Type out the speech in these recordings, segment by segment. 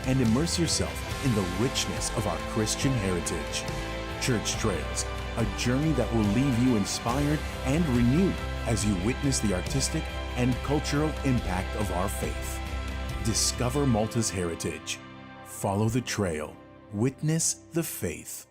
and immerse yourself in the richness of our Christian heritage. Church Trails, a journey that will leave you inspired and renewed as you witness the artistic and cultural impact of our faith. Discover Malta's heritage. Follow the trail. Witness the faith.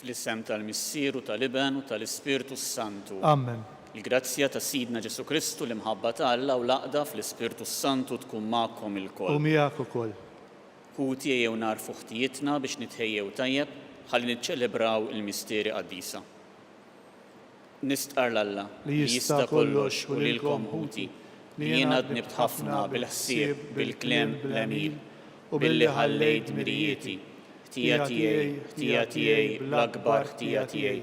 Fl-isem tal-Missier u tal-Iben u tal-Ispirtu Santu. Amen. Il-grazzja ta' Sidna Ġesu Kristu l-imħabba ta' Alla u l-aqda fl-Ispirtu Santu tkun magħkom il-koll. U miegħek ukoll. Ħuti ejjew narfu ħtijietna biex nitħejjew tajjeb ħalli niċċelebraw il-mistieri qaddisa. Nistqar l-Alla li jista' kollox u lilkom ħuti li jiena dnibt ħafna bil-ħsieb, bil-kliem, bl-għamil u billi ħallejt mirijieti. Ħtija tiegħi bl-akbar ħtija tiegħi.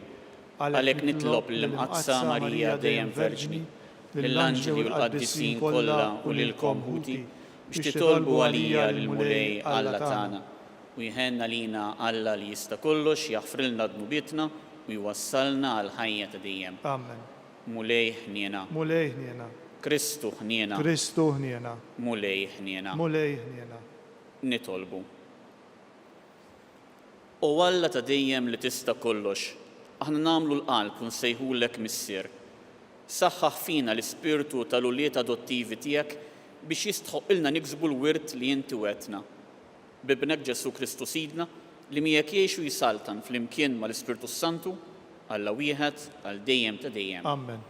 Għalhekk nitlob l-imqazza Marija dejjem Verġni, lill-anġeli u l-qaddisin kollha u lilkom ħuti biex titolbu għalija lill-mulej Alla tagħna u jħenna lina Alla li jista' kollox jaħfrilna dnubietna u jwassalna għal ħajja ta' dejjem. Amen. Mulej ħniena. Mulej ħniena. Kristu ħniena. Kristu ħniena. Mulej ħniena. Mulej ħniena. Nitolbu. O Alla ta' dejjem li tista' kollox, aħna nagħmlu l-qalb u nsejħulek missier. Saħħaħ fina l-ispirtu tal-uliet adottivi tiegħek biex jistħoq ilna niksbu l-wirt li inti wetna. Bibnek Ġesu Kristu Sidna li miegħek jgħixu jisaltan fl-imkien mal-Ispirtu Santu Alla wieħed għal dejjem ta' dejjem. Amen.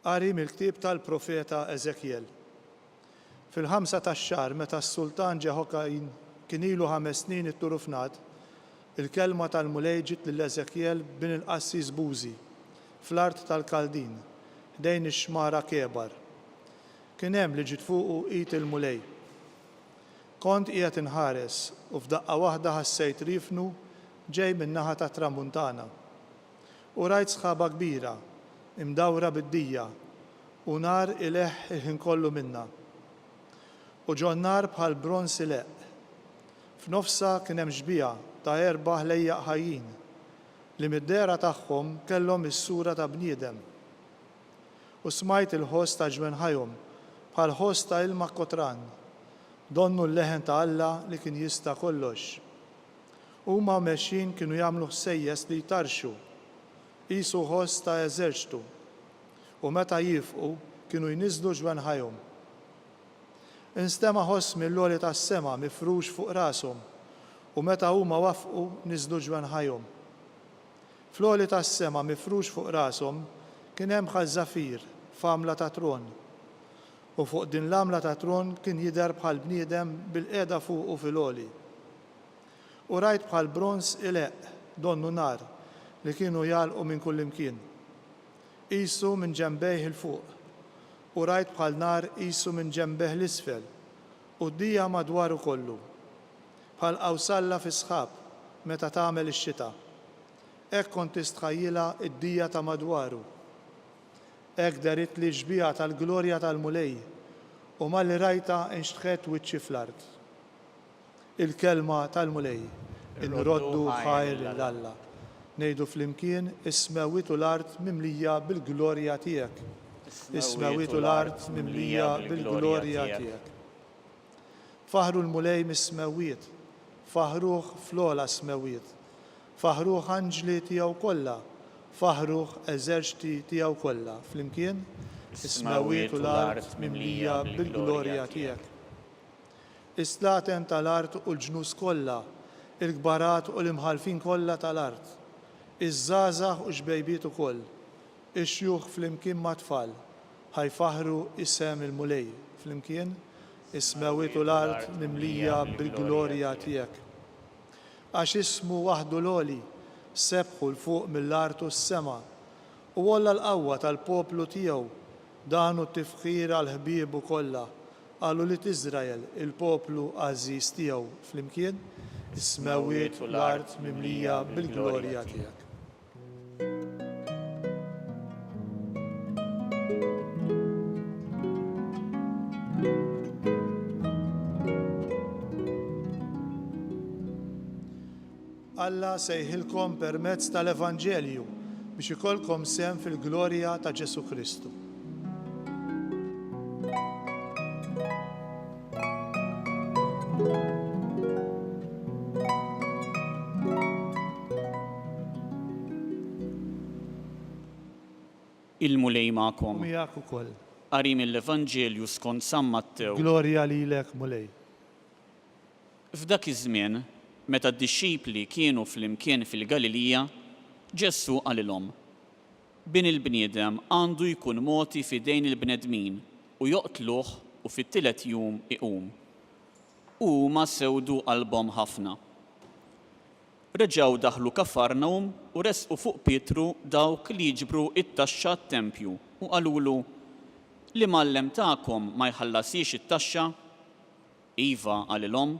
Qari mill-ktieb tal-profeta Eżekjel. Fil-5 tax-xahar meta s-sultan Ġeħokajn kien ilu 5 snin itturufnat, il-kelma tal-mulej ġiet lil Eżekjel bin il-qassis Bużi fl-art tal-Kaldin ħdejn ix-xmara Kebar. Kien hemm li ġiet fuqu qiet il-mulej. Kont qiegħed inħares u f'daqqa waħda ħassejt riefnu ġej min-naħa tat-tramuntana. U rajt sħaba kbira imdawra bid-dija u nar ileħħ il-ħin kollu minnha. U ġon nar bħal bronz ileq. F'nofsa kien hemm ġbija ta' 4 ħlejjaq ħajjin li mid-dera tagħhom kellhom is-sura ta' bniedem. U smajt il-ħoss ta' ġwenħajhom bħal ħoss ta' ilma kotran, donnu l-leħen ta' Alla li kien jista' kollox. Huma mexjin kienu jagħmlu ħsejjes li jtarxu qisu ħoss ta' eżerċtu u meta jifqu kienu jniżlu ġwenħajhom. Instema ħoss mill-għoli tas-sema mifrux fuq rashom u meta huma wafqu niżlu ġwenħajhom. Fl-għoli tas-sema mifrux fuq rashom kien hemm ħażafir f'għamla ta' tron u fuq din l-għamla ta' tron kien jidher bħal bniedem bil-qiegħda fuqu fil-għoli. U rajt bħal bronz ileq donnu nar li kienu jalqu minn kull imkien. Qisu minn ġembejh il-fuq u rajt bħal nar qisu minn ġembejh l-isfel u d-dija madwaru kollu. Bħal qawsalla fi sħab meta tagħmel ix-xita. Hekk kont tistħajjilha d-dija ta' madwaru. Hekk darit li ġbija tal-glorja tal-mulej u malli rajta inxtħet wiċċi fl-art. Il-kelma tal-mulej inroddu ħajr l-Alla. Nejdu fl-imkien ismewitu l-art mimlija bil-glorja tiegħek. Ismewitu l-art mimlija bil-glorja tiegħek. Faħru l-mulej mismewiet, faħruh fl-ola smewiet, faħruh anġli tiegħu kollha, faħruh eżerċti tiegħu kollha. Fl-imkien ismewitu l-art mimlija bil-glorja tiegħek. Is-slaten tal-art u l-ġnus kollha, il-kbarat u l-imħalfin kollha tal-art, iż-żgħażagħ u xbejbiet ukoll, ix-xjugħ flimkien ma' tfal, ħajfaħru isem il-mulej flimkien, is-smawiet u l-art mimlija bil-glorja tiegħek. Għax ismu waħdu l-għoli, sebħu l-fuq mill-art u s-sema, u olla l-qawwa tal-poplu tiegħu, danu t-tifħir għal-ħbiebu kollha, qalu li Iżrael il-poplu għażiż tiegħu flimkien, is-smawiet u l-art mimlija bil-glorja tiegħek. Alla sejħilkom permezz tal-Evanġelju biex ikolkom sem fil-glorja ta' Ġesu Kristu. Il-mulej ma'kom. Miegħek ukoll. Qari mill-Evanġelju skont San Mattew. Glorja lilek mulej. F'dak iż-żmien, meta d-dixxipli kienu flimkien fil-Galilija, Ġesu qalilhom: Bin il-bniedem għandu jkun moti f'idejn il-bnedmin u joqtluh u fit-tielet jum iqum. Huma sewdu qalbhom ħafna. Reġgħu daħlu Kafarnawm u resqu fuq Pietru dawk li jiġbru it-taxxa t-tempju u qalulu: Li mallem tagħkom ma jħallasix it-taxxa? Iva qalilhom.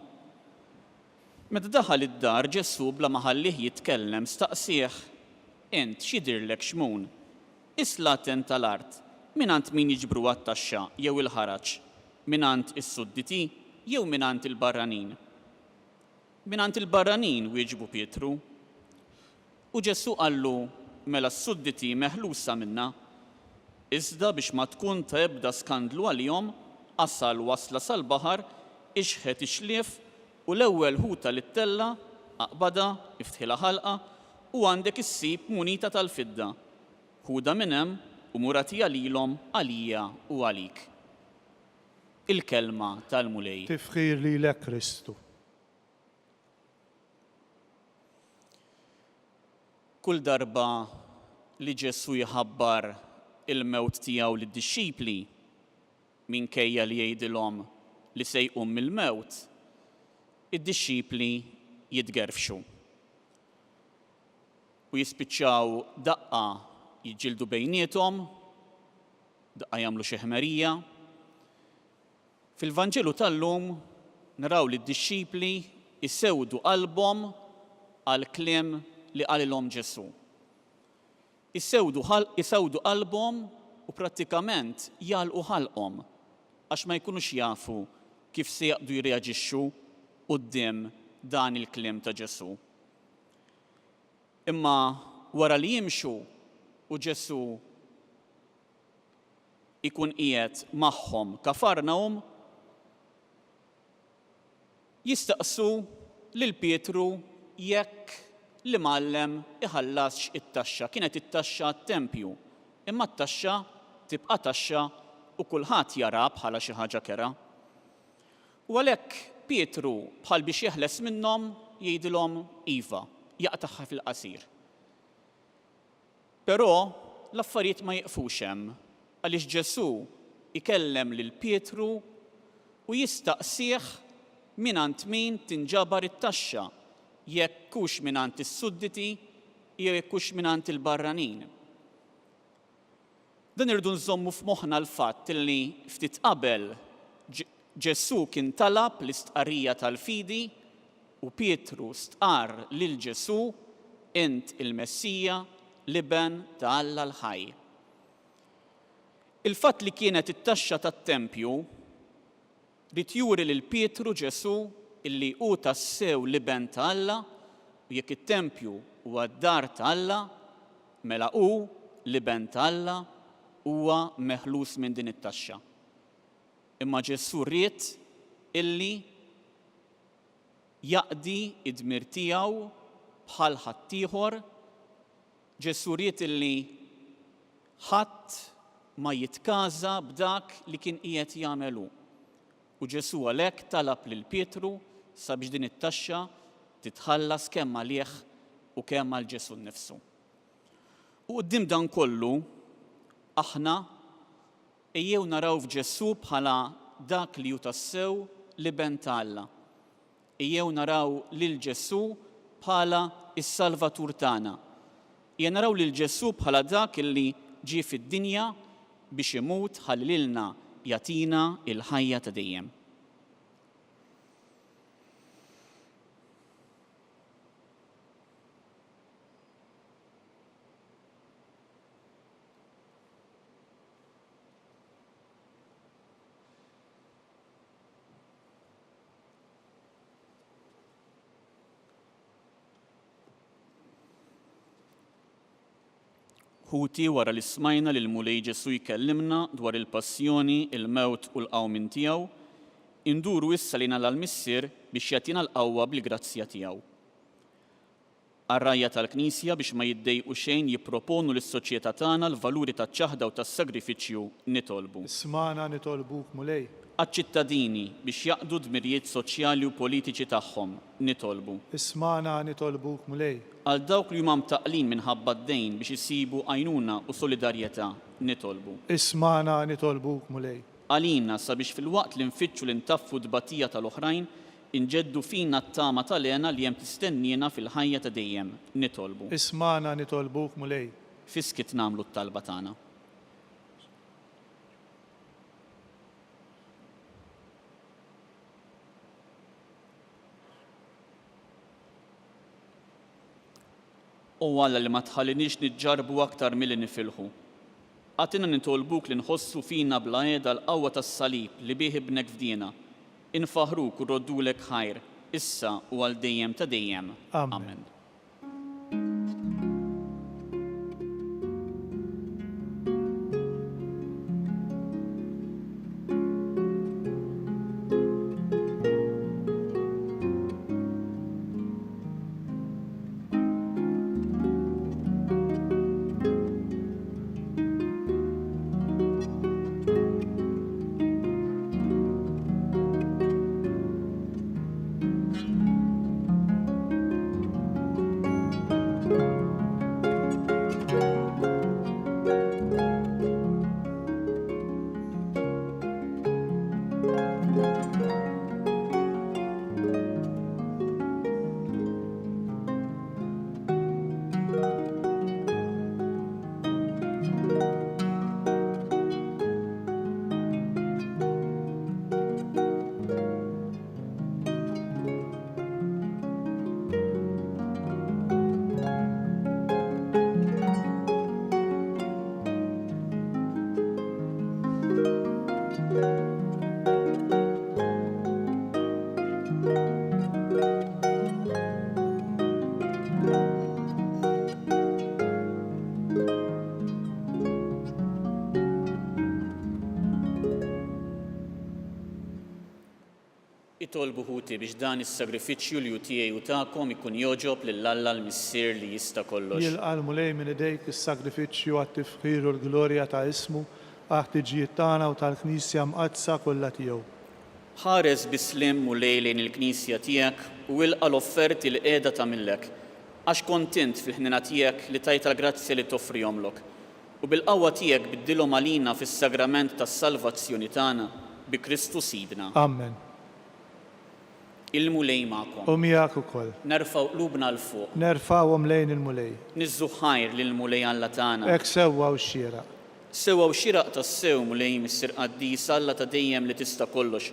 Meta daħal id-dar Ġesu bla ma ħallih jitkellem staqsih: Int x'jidhirlek x'mun? Is-slaten tal-art, minant min jiġbru għat-taxxa jew il-ħaraġ? Minant is-sudditi jew minant il-barranin? Minant il-barranin, wieġbu Pietru. U Ġesu qallu: Mela s-sudditi meħlusa minna. Iżda biex ma tkun ta' ebda skandlu għalihom, qasal wasla sal-baħar, ixħet ixlief u l-ewwel ħuta li ttella aqbada, iftħilha ħalqa u għandek issib munita tal-fidda. Ħuda minn hemm u muratija lilhom għalija u għalik. Il-kelma tal-mulej. Tifħir lilek Kristu. Kull darba li Ġesu jħabbar il-mewt tiegħu lid-dixxipli minkejja li jgħidilhom li se jqum mill-mewt, id-dixxipli jitgerfxu u jispiċċaw daqqa jiġġieldu bejniethom, daqqa jagħmlu xi ħmerija. Fil-Vanġelu tal-lum naraw li d-dixxipli issewdu qalbhom għal kliem li qalilhom Ġesu. Isewdu qalbhom u prattikament jalqu ħalqhom għax ma jkunux jafu kif se jaqdu jirreaġixxu quddiem dan il-kliem ta' Ġesu. Imma wara li jimxu u Ġesu ikun qiegħed magħhom Kafarnawm, jistaqsu lil Pietru jekk li mallem iħallasx it-taxxa. Kienet it-taxxa t-tempju, imma t-taxxa tibqa' taxxa u kulħadd jara bħala xi ħaġa kera. U għalhekk Pietru bħal biex jeħles minnhom jgħidilhom iva, jaqtaħħa fil-qasir. Però l-affarijiet ma jiqfux hemm għaliex Ġesu ikellem lil Pietru u jistaqsih minant min tinġabar it-taxxa, jekk hux minant is-sudditi jew jekk hux minant il-barranin. Dan irdu nżommu f'moħħna l-fatt li ftit qabel Ġesu kien talab l-istqarrija tal-fidi u Pietru stqarr lil Ġesu: Int il-Messija, l-Iben ta' Alla l-ħaj. Il-fatt li kienet it-taxxa tat-tempju rid juri lil Pietru Ġesu illi hu tassew l-Iben ta' Alla u jekk it-tempju huwa d-dar ta' Alla, mela hu l-Iben ta' Alla huwa meħlus minn din it-taxxa. Imma Ġesu ried illi jaqdi id-dmir tiegħu bħal ħadd ieħor. Ġesu ried illi ħadd ma jitkaża b'dak li kien qiegħed jagħmel hu. U U Ġesu għalhekk talab lil Pietru sabiex din it-taxxa titħallas kemm għalih u kemm għal Ġesu nnifsu. U quddiem dan kollu aħna ejjew naraw f'Ġesu bħala dak li hu tassew l-iben ta' Alla. Ejjew naraw lil Ġesu bħala is-Salvatur tagħna. Ejjew naraw lil Ġesu bħala dak li ġie fid-dinja biex imut ħalli lilna jagħtina il-ħajja ta' dejjem. Ħuti wara li smajna li l-mulej Ġesu jkellimna dwar il-passjoni, il-mewt u l-qawmin tiegħu, induru issa lejna l-Missier biex jagħtina l-qawwa bil-grazzja tiegħu. Għar-rajja tal-Knisja biex ma jiddejqu xejn jipproponu lis-soċjetà tagħna l-valuri taċ-ċaħda u tas-sagrifiċċju nitolbu. Ismana nitolbuk mulej. Għaċ-ċittadini biex jaqdu dmirijiet soċjali u politiċi tagħhom nitolbu. Ismana nitolbuk mulej. Għal dawk li huma mtaqlin minħabba d-dejn biex isibu għajnuna u solidarjetà nitolbu. Ismana nitolbuk mulej. Għalina sabiex fil-waqt li nfittxu li ntaffu d-batija tal-oħrajn inġeddu fina t-tama tal-ena li hemm tistennina fil-ħajja ta' dejjem nitolbu. Ismana nitolbuk mulej. Fiskit nagħmlu t-talba tagħna. U Alla li ma tħallinix niġġarbu aktar milli nifilħu. Għatina nitolbuk li nħossu fina bla qiegħda l-qawwa tas-salib li bih ibnek fdina. Infaħruk u rroddulek ħajr, issa u għal dejjem ta' dejjem. Amen. Itolbu ħuti biex dan is-sagrifiċċju li hu tiegħi u tagħkom ikun joġob lil Alla l-Missier li jista' kollox. Jilqa' mulej minn idejk is-sagrifiċċju għat-tifħir u l-glorja ta' ismu ħtiġijiet tagħna u tal-Knisja mqazza kollha tiegħu. Ħares bislim mulej lejn il-Knisja tiegħek u ilqa' l-offerti li qiegħda tagħmillek għax kontent fil-ħnina tiegħek li tajt l-grazzja li toffrihomlok. U bil-qawwa tiegħek biddilhom għalina fis-sagrament tas-salvazzjoni tagħna bi Kristu Sidna. Amen. Il-mulej magħkom. U miegħek ukoll. Nerfgħu qlubna l fuq. Nerfgħuhom lejn il-mulej. Niżżu ħajr lill-mulej Alla tagħna. Hekk sewwa u xieraq. Sewwa u xieraq tas-sew mulej Missier Qaddis Alla ta' dejjem li tista' kollox.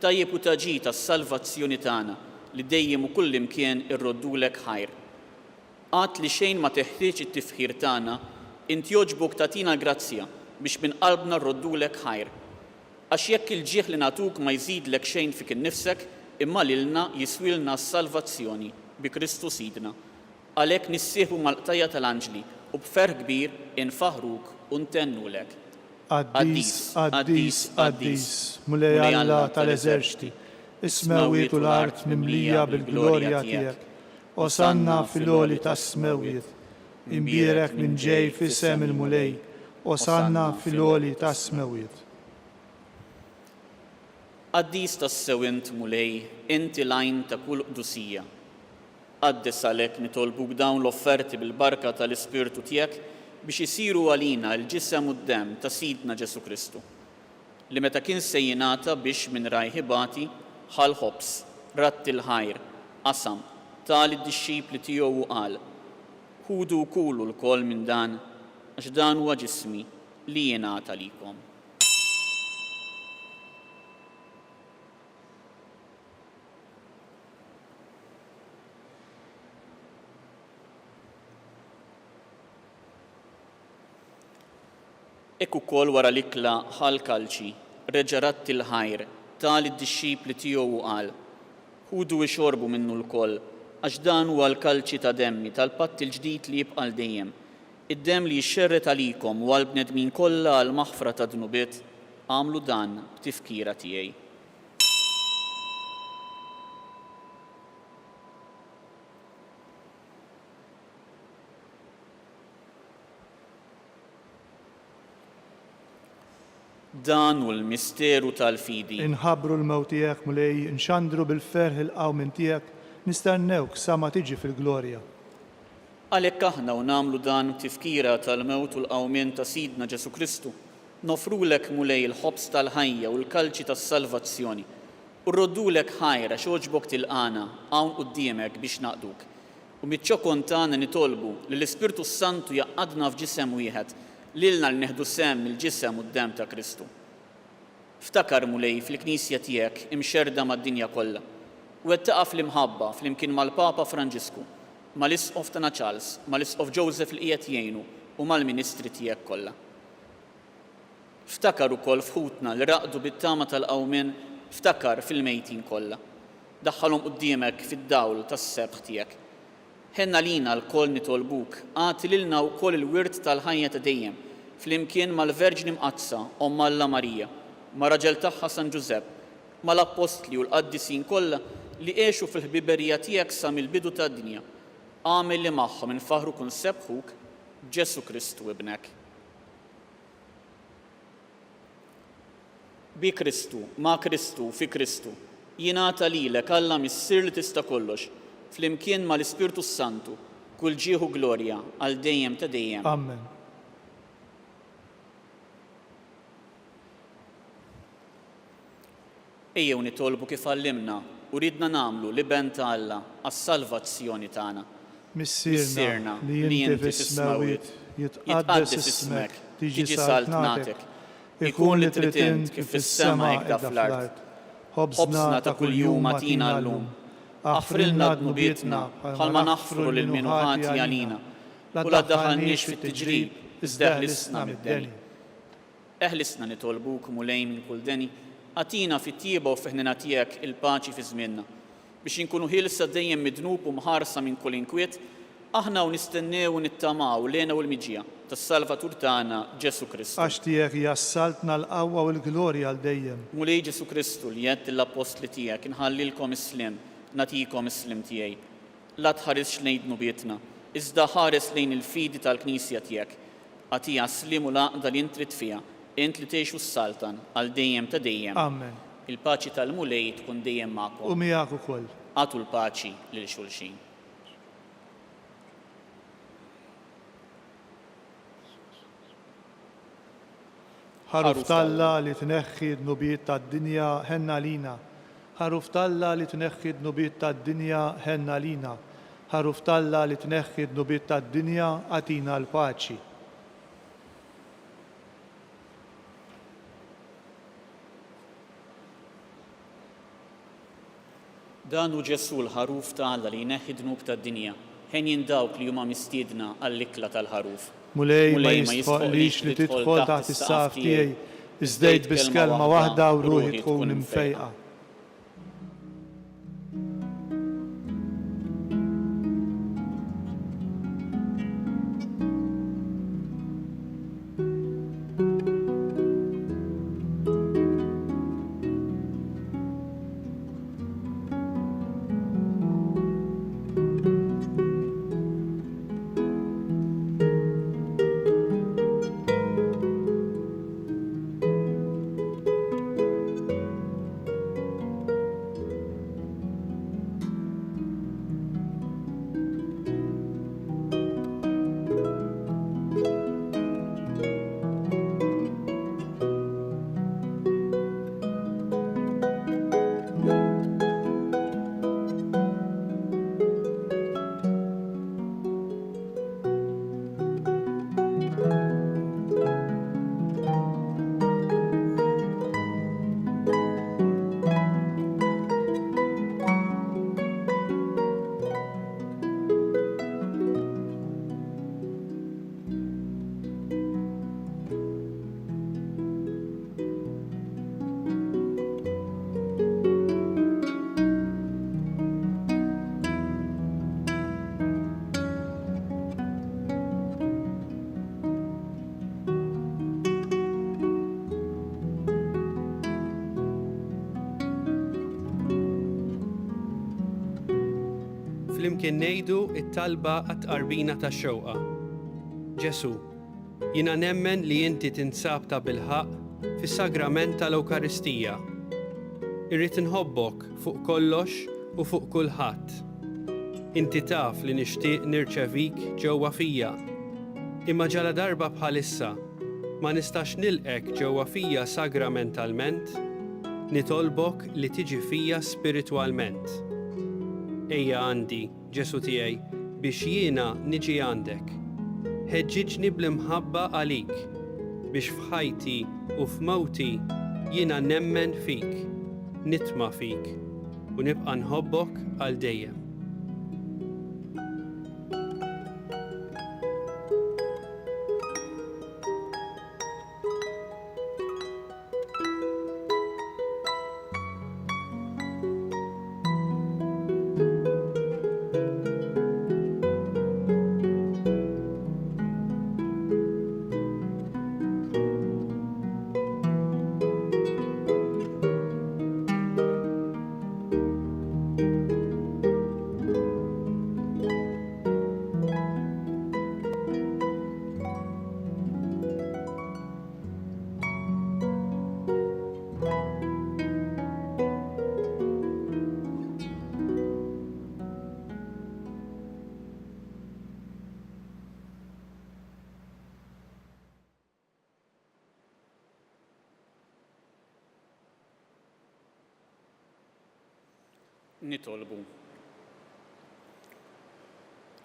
Tajjeb u taġi tas-salvazzjoni tagħna li dejjem u kull imkien irroddulek ħajr. Għad li xejn ma teħtieġ it-tifħir tagħna, inti jogħġbok tagħtina grazzja biex minn qalbna rroddulek ħajr. Għax jekk il-ġieħ li nagħtuk ma jżidlek xejn fik innifsek, imma lilna jiswilna s-salvazzjoni bi Kristu Sidna. Għalhekk nissieħbu mal-qtajja tal-anġli u b'ferħ kbir infaħruk u ntennulek. Qaddis, Qaddis, Qaddis, mulej Alla tal-eżerċiti, is-smewiet u l-art mimlija bil-glorja tiegħek. Osanna fil-għoli tas-smewiet, imbierek minn ġej fis-sem il-mulej, osanna fil-għoli tas-smewiet. Qaddis tassew int mulej, inti lajn ta' kull qdusija. Qaddis għalhekk nitolbuk dawn l-offerti bil-barka tal-Ispirtu tiegħek biex isiru għalina l-ġisem u d-demm ta' Sidna Ġesu Kristu, li meta kien se jingħata biex minn rajħibati ħal ħobs, ratti l-ħajr, qasam, tali d-dixxipli tiegħu u qal: ħudu u kulu l-kol minn dan, għax dan huwa ġismi li jingħata likom. Ekk ukoll wara l-ikla ħal kalċi, reġa' ratti l-ħajr, tali d-dixxipli tiegħu u qal: ħudu u xorbu minnu l-koll, għax dan huwa l-kalċi ta' demmi tal-patt il-ġdid li jibqa' l-dejjem, id-demm li jixxerret għalikom u għall-bnedmin kollha għal maħfra ta' dnubiet, għamlu dan b'tifkira tiegħi. Dan u l-misteru tal-fidi. Inħabru l-mewt tiegħek mulej, inxandru bil-ferħ il-qawmin tiegħek, nistennewk sa ma tiġi fil-glorja. Għalhekk aħna u nagħmlu dan tifkira tal-mewt u l-qawmien ta' Sidna Ġesu Kristu, nofrulek mulej il-ħobs tal-ħajja u l-kalċi tas-salvazzjoni, u rroddulek ħajra x'oġbok tilqana hawn quddiemek biex naqduk. U miċ-ċokon tagħna nitolbu li l-Ispirtu Santu jaqadna f'ġisem wieħed, lilna li neħdu sem il-ġisem u d-demm ta' Kristu. Ftakar mulej fil-Knisja tiegħek imxerda mad-dinja kollha, u qed taqa' fl-imħabba flimkien mal-Papa Franġisku, mal-Isqof tagħna Charles, mal-Isqof Joseph li qiegħed jgħinu u mal-Ministri tiegħek kollha. Ftakar ukoll fħutna li raqdu bit-tama tal-qawmien, ftakar fil-mejtin kollha. Daħħalhom quddiemek fid-dawl tas-sebħ tiegħek. Ħenna lina l-koll nitolbuk, għati lilna wkoll il-wirt tal-ħajja ta' dejjem, flimkien mal-Verġni Mqazza, Omm Alla Marija, ma' raġel tagħha San Ġusepp, mal-Apostli u l-Qaddisin kollha li għexu fil-ħbiberija tiegħek sa mill-bidu tad-dinja. Għamel li magħhom infaħru kun sebħuk Ġesu Kristu ibnek. Bi Kristu, ma' Kristu, fi Kristu, jingħata lilek Alla mis-sir li tista' kollox, flimkien mal-Ispirtu Santu, kull ġieħu glorja għal dejjem ta' dejjem. Amen. Ejjew nitolbu kif għallimna u ridna nagħmlu li ben ta' Alla għas-salvazzjoni tagħna. Missirna li inti fis-smawiet, jitqaddes ismek, tiġi saltnatek, ikun li trid int kif fis-sema hekk fl-art. Ħobżna ta' kuljum atina llum, aħfrilna dnubietna bħalma naħfru lil min ħati għalina, u la ddaħħalniex fit-tiġrib, iżda eħlisna mid-deni. Eħlisna nitolbuk mulej minn kull deni, għatina fit-tieba u fiħnina tiegħek il-paċi fi żmienna, biex inkunu ħilsa dejjem midnub u mħarsa minn kull inkwiet, aħna u nistennew u nittamaw lena u l-miġija tas-Salvatur tagħna Ġesu Kristu. Għax tiegħek jassaltna l-qawwa u l-glorja għal dejjem. Mulej Ġesu Kristu li jgħid l-Apostli tiegħek inħallilkom islim, natikom islim tiegħi. La tħares lejn dnubietna, iżda ħares lejn il-fidi tal-Knisja tiegħek. Għatija slim u laqda li int trid fiha, int li tgħixu s-saltan għal dejjem ta' dejjem. Amen. Il-paċi tal-mulej tkun dejjem magħkom. U miegħek ukoll. Għatu l-paċi lil xulxin. Ħaruf talla li tneħħi d-nubiet tad-dinja ħenna lina. Ħaruf talla li tneħħi d-nubiet tad-dinja ħenna lina. Ħaruf talla li tneħħi d-nubiet tad-dinja għatina l-paċi. Dan hu Ġesu l-ħaruf talla li jneħħi d-dnub tad-dinja. Ħen jindawk li huma mistiedna għall-ikla tal-ħaruf. Mulej ma jistħoqlix li tidħol taħt is-saqaf tiegħi, iżdejt bis-kelma waħda u ruħi tkun imfejqa. flimkien ngħidu t-talba għat-tqarbina tax-xewqa. Ġesu, jiena nemmen li inti tinsab ta' bilħaq fis-sagrament tal-Ewkaristija. Irrid inħobbok fuq kollox u fuq kulħadd. Inti taf li nixtieq nirċevik ġewwa fija. Imma ġala darba bħalissa ma nistax nilqek ġewwa fija sagramentalment, nitolbok li tiġi fija spiritwalment. Ejja għandi, Ġesu tiegħi, biex jiena niġi għandek. Ħeġġiġni bl-imħabba għalik, biex f'ħajti u f'mowti jiena nemmen fik, nitma' fik u nibqa' nħobbok għal dejjem.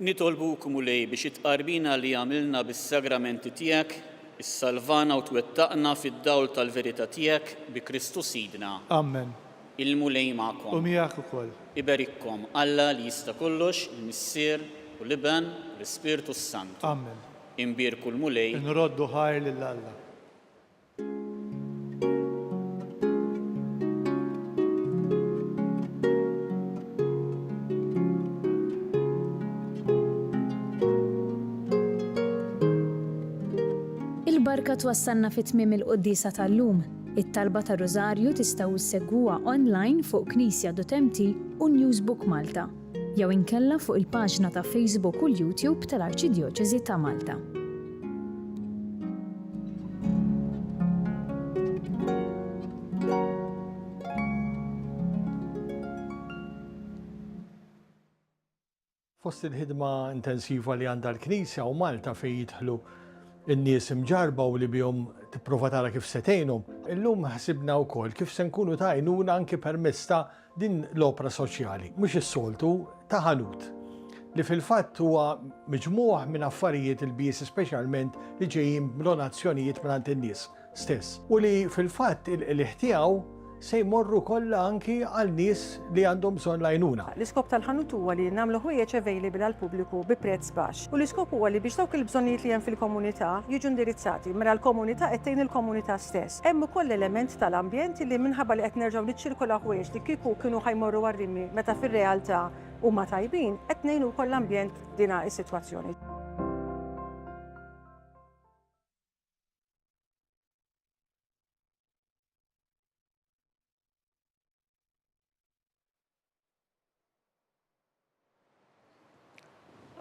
Nitolbukom ulej biex it-qarbina li għamilna bis-sagramenti tiegħek issalvana u twettaqna fid-dawl tal-verità tiegħek bi Kristu Sidna. Amen. Il-mulej magħkom. U miegħek ukoll. Iberikkom Alla li jista' kollox, il-Missier u l-Iben u l-Ispirtu Santu. Amen. Imbirku l-mulej. Nroddu ħajr lil Alla. Il-barka twassalna fit-tmiem il-Qudiesa tal-lum. It-talba ta' Rożarju tistgħu issegwuha online fuq Knisja.mt u Newsbook Malta, jew inkella fuq il-paġna ta' Facebook u l-YouTube tal-Arċidjoċeżi ta' Malta. Fost il-ħidma intensiva li għandha l-Knisja u Malta fejn jidħlu in-nies imġarba u li bihom tipprova tara kif se tgħinhom, illum ħsibna wkoll kif se nkunu ta' għajnuna anke permezz ta' din l-opra soċjali, mhux is-soltu ta' ħanut li fil-fatt huwa miġmuħ minn affarijiet il-bies speċjalment li ġejjin b'donazzjonijiet mingħand in-nies stess. U li fil-fatt il-ħtiegħu se jmorru kollha anki għal nies li għandhom bżonn l-għajnuna. L-iskop tal-ħanut huwa li nagħmlu ħwejjeġ available għall pubbliku bi prezz baxx. U l-iskop huwa li biex dawk il-bżonnijiet li hemm fil-komunità jiġu indirizzati mela l-komunità qed tgħin il-komunità stess. Hemm ukoll element tal-ambjent li minħabba li qed nerġgħu niċċirkolaw ħwejjeġ li kieku kienu ħajmorru għar-rimi meta fir-realtà huma tajbin qed ngħinu wkoll l-ambjent dina is-sitwazzjoni.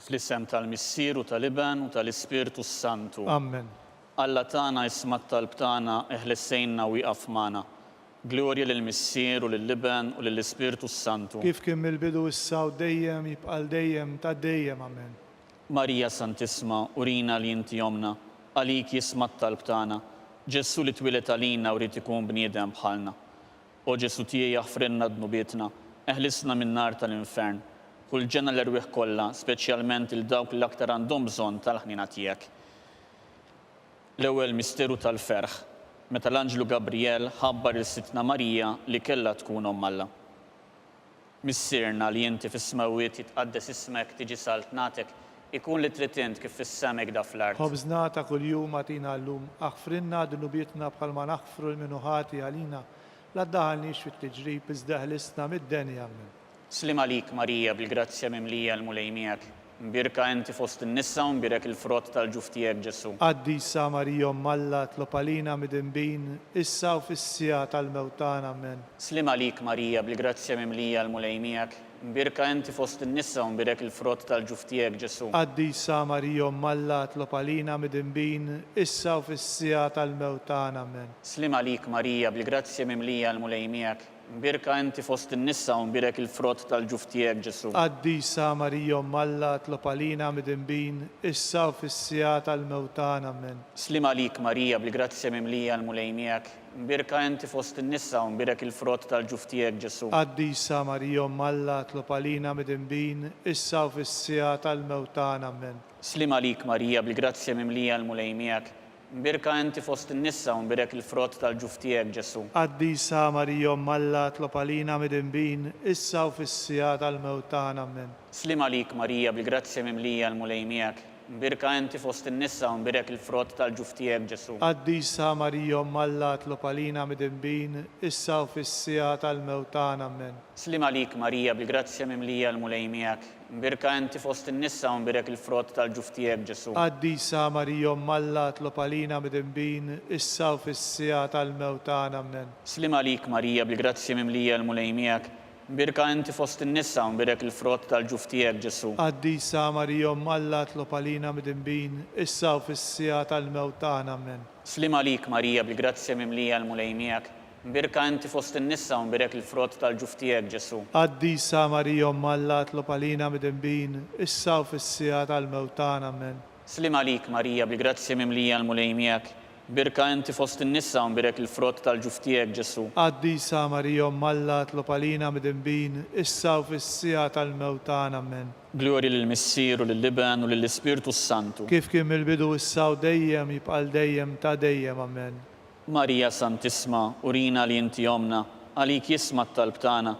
Fl-isem tal-Missier u tal-Iben u tal-Ispirtu Santu. Amen. Alla tagħna isma' t-talb tagħna eħlessejna u jqaf magħna. Glorja lill-Missier u lill-Iben u lill-Ispirtu Santu. Kif kien mill-bidu issa u dejjem jibqa' dejjem ta' dejjem. Amen. Marija Santisma, urina li inti jomna, għalik jisma' t-talb tagħna. Ġesu li twilet għalina u rid ikun bniedem bħalna. O Ġesu tiegħi jaħfrinna dnubietna, eħlisna min-nar tal-infern. Kull ġenna l-erwieħ kollha, speċjalment il-dawk l-aktar għandhom bżonn tal-ħnina tiegħek. L-ewwel misteru tal-ferħ, meta l-Anġlu Gabriel ħabbar il-Sitna Marija li kellha tkun omm Alla. Missierna li inti fis-smawiet jitqaddes ismek tiġi saltnatek, ikun li trid int kif fis-semek da fl-art. Ħobżna ta' kuljum għatina llum, aħfrinna dunubietna bħalma naħfru l-minuħati għalina, la ddaħalniex fit-tiġrib iżda ħlisna mid-denja. Amen. Slim għalik Marija bil-grazzja mimlija l-mulej miegħek, Mbirka inti fost in-nisa u mbirek il-frott tal-ġuf tiegħek Ġesu. Qaddisa Marija Malla tlob għalina midinbin, issa u fis-sija tal-mewtana amen. Slim għalik Marija bil-grazzja mimlija l-mulej miegħek. Mbirka inti fost in-nisa u mbirek il-frott tal-ġuf tiegħek Ġesu. Qaddisa Marija Malla tlob għalina midinbin, issa u fis-sija tal-mewtana amen. Slim għalik Marija bil-grazzja mimlija l-mulej miegħek. Mbirka inti fost in-nisa u mbirek il-frott tal-ġuf tiegħek Ġesu. Qaddisa Marija Malla tlob għalina midinbin, issa u fis-sija tal-mewtana amen. Slim għalik Marija bil-grazzja mimlija l-mulej miegħek. Mbirka inti fost in-nisa u mbirek il-frott tal-ġuf tiegħek Ġesu. Qaddisa Marija Malla tlob għalina midinbin, issa u fis-sija tal-mewtana amen. Slim għalik Marija bil-grazzja mimlija l-mulej miegħek. Mbirka inti fost in-nisa u mbirek il-frott tal-ġuf tiegħek Ġesu. Qaddisa Marija Malla tlob għalina midinbin, issa u fis-sija tal-mewtana amen. Slim għalik Marija bil-grazzja mimlija l-mulej miegħek. Mbirka inti fost in-nisa u mbirek il-frott tal-ġuf tiegħek Ġesu. Qaddisa Marija Malla tlob għalina midinbin, issa u fis-sija tal-mewtana amen. Slim għalik Marija bil-grazzja mimlija l-mulej miegħek. Mbirka inti fost in-nisa u mbirek il-frott tal-ġuf tiegħek Ġesu. Qaddisa Marija Malla tlob għalina midinbin, issa u fis-sija tal-mewtana amen. Slim għalik Marija bil-grazzja mimlija l-mulej miegħek. Mbirka inti fost in-nisa u mbirek il-frott tal-ġuf tiegħek Ġesu. Qaddisa Marija Malla tlob għalina midinbin, issa u fis-sija tal-mewtana amen. Slim għalik Marija bil-grazzja mimlija l-mulej miegħek. Mbirka inti fost in-nisa u mbirek il-frott tal-ġuf tiegħek Ġesu. Qaddisa Marija Malla tlob għalina midinbin, issa u fis-sija tal-mewtana amen. Slim għalik Marija bil-grazzja mimlija l-mulej miegħek. Mbirka inti fost in-nisa u mbirek il-frott tal-ġuf tiegħek Ġesu. Qaddisa Marija Malla tlob għalina midinbin, issa u fis-sija tal-mewtana amen. Glorja lill-Missier u lill-Iben u lill-Ispirtu Santu. Kif kien mill-bidu issa u dejjem jibqal dejjem ta' dejjem amen. Marija Santisma, urina li inti omna, għalik jisma t-talb tagħna.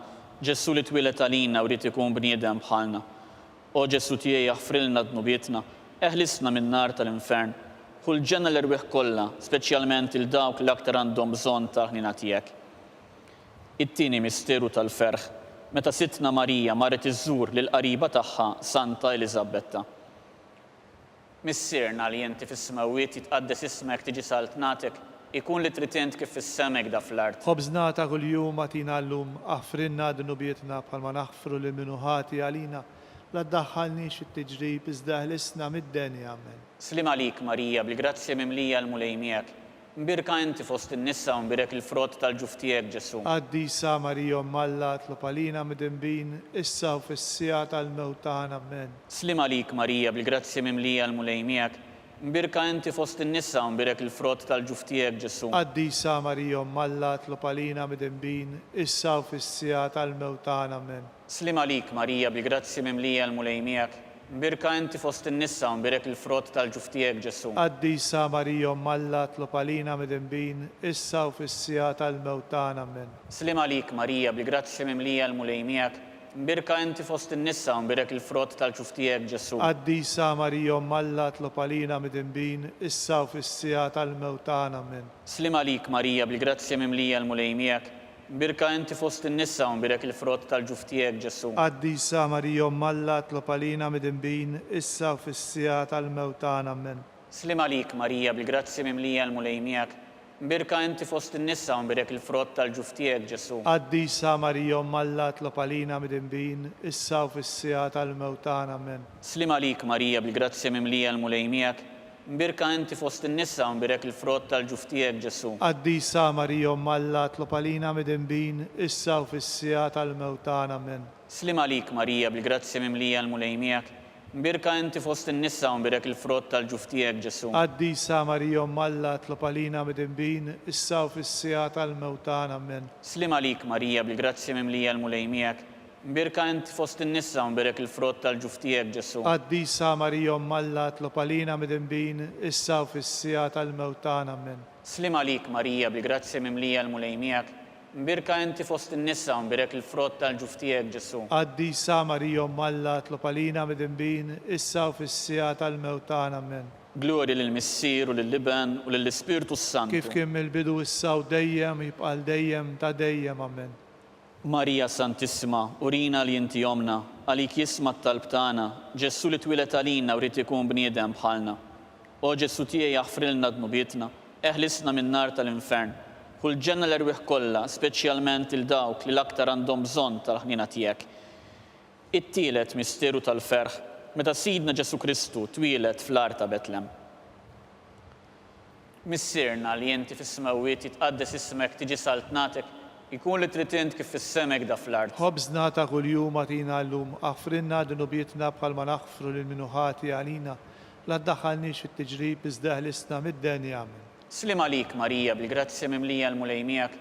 Ġesu li twilet għalina u rrid ikun bniedem bħalna. O Ġesu tiegħi jaħfrilna dnubietna, eħlisna min-nar tal-infern. Kull ġenna l-irwieħ kollha, speċjalment il-dawk l-aktar għandhom bżonn ta' ħnina tiegħek. It-tieni misteru tal-ferħ, meta Sittna Marija marret iżżur lil qariba tagħha Santa Elisabetta. Missierna li inti fis-smawiet jitqaddes ismek tiġi saltnatek, ikun li trid kif fis-semek da fl-art. Ħobżnata kuljum għatina llum, aħfrinna dnubietna bħalma naħfru li minnu ħati għalina, la ddaħħalniex it-tiġrib iżda ħlisna mid-denja amen. Slim għalik Marija bil-grazzja mimlija l-mulej miegħek. Mbirka inti fost in-nisa u mbirek il-frott tal-ġuf tiegħek Ġesu. Qaddisa Marija Malla tlob għalina midinbin, issa u fis-sija tal-mewtana amen. Slim għalik Marija bil-grazzja mimlija l-mulej miegħek. Mbirka inti fost in-nisa u mbirek il-frott tal-ġuf tiegħek Ġesu. Qaddisa Marija Malla tlob għalina midinbin, issa u fis-sija tal-mewtana amen. Slim għalik Marija bil-grazzja mimlija l-mulej miegħek. Mbirka inti fost in-nisa u mbirek il-frott tal-ġuf tiegħek Ġesu. Qaddisa Marija Malla tlob għalina midinbin, issa u fis-sija tal-mewtana amen. Slim għalik Marija bil-grazzja mimlija l-mulej miegħek. Mbirka inti fost in-nisa u mbirek il-frott tal-ġuf tiegħek Ġesu. Qaddisa Marija Malla tlob għalina midinbin, issa u fis-sija tal-mewtana amen. Slim għalik Marija bil-grazzja mimlija l-mulej miegħek. Mbirka inti fost in-nisa u mbirek il-frott tal-ġuf tiegħek Ġesu. Qaddisa Marija Malla tlob għalina midinbin, issa u fis-sija tal-mewtana amen. Slim għalik Marija bil-grazzja mimlija l-mulej miegħek. Mbirka inti fost in-nisa u mbirek il-frott tal-ġuf tiegħek Ġesu. Qaddisa Marija Malla tlob għalina midinbin, issa u fis-sija tal-mewtana amen. Slim għalik Marija bil-grazzja mimlija l-mulej miegħek. Mbirka inti fost in-nisa u mbirek il-frott tal-ġuf tiegħek Ġesu. Qaddisa Marija Malla tlob għalina midinbin, issa u fis-sija tal-mewtana amen. Slim għalik Marija bil-grazzja mimlija l-mulej miegħek. Mbirka inti fost in-nisa u mbirek il-frott tal-ġuf tiegħek Ġesu. Qaddisa Marija Malla tlob għalina midinbin, issa u fis-sija tal-mewtana amen. Slim għalik Marija bil-grazzja mimlija l-mulej miegħek. Mbirka inti fost in-nisa u mbirek il-frott tal-ġuf tiegħek Ġesu. Qaddisa Marija Malla tlob għalina midinbin, issa u fis-sija tal-mewtana amen. Slim għalik Marija bil-grazzja mimlija l-mulej miegħek. Mbirka inti fost in-nisa u mbirek il-frott tal-ġuf tiegħek Ġesu. Qaddisa Marija Malla tlob għalina midinbin, issa u fis-sija tal-mewtana amen. Glorja lill-Missier u lill-Iben u lill-Ispirtu Santu. Kif kien mill-bidu issa u dejjem jibqal dejjem ta' dejjem amen. Marija Santissima, urina li inti jomna, għalik jisma t-talb tagħna, Ġessu li twilet għalina u rrid ikun bniedem bħalna. O Ġessu tiegħi jaħfrilna dnubietna, eħlisna minn nar tal-infern. Kull ġenna l-erwieħ kollha, speċjalment il-dawk li l-aktar għandhom bżonn tal-ħnina tiegħek. It-tielet misteru tal-ferħ, meta Sidna Ġesu Kristu twilet fl-ar ta' Betlem. Missierna li inti fis-smawiet jitqaddes ismek tiġi saltnatek, ikun li trid int kif fis-semek da fl-art. ħobżna ta' kuljum għatina llum, aħfrinna dunubietna bħalma naħfru lil minuħati għalina, la ddaħħalniex fit-tiġrib iżda ħlisna mid-denja amen. Slim għalik Marija bil-grazzja mimlija l-mulejmijak,